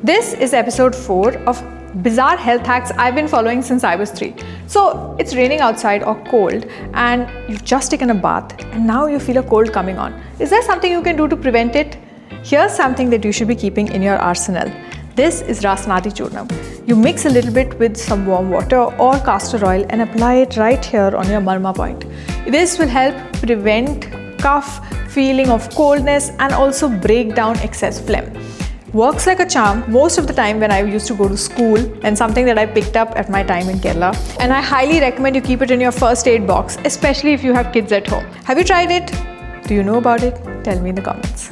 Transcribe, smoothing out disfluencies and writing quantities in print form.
This is episode 4 of bizarre health hacks I've been following since I was 3. So it's raining outside or cold and you've just taken a bath and now you feel a cold coming on. Is there something you can do to prevent it? Here's something that you should be keeping in your arsenal. This is Rasnati Churnam. You mix a little bit with some warm water or castor oil and apply it right here on your marma point. This will help prevent cough, feeling of coldness and also break down excess phlegm. Works like a charm most of the time when I used to go to school, and something that I picked up at my time in Kerala. And I highly recommend you keep it in your first aid box, especially if you have kids at home. Have you tried it? Do you know about it? Tell me in the comments.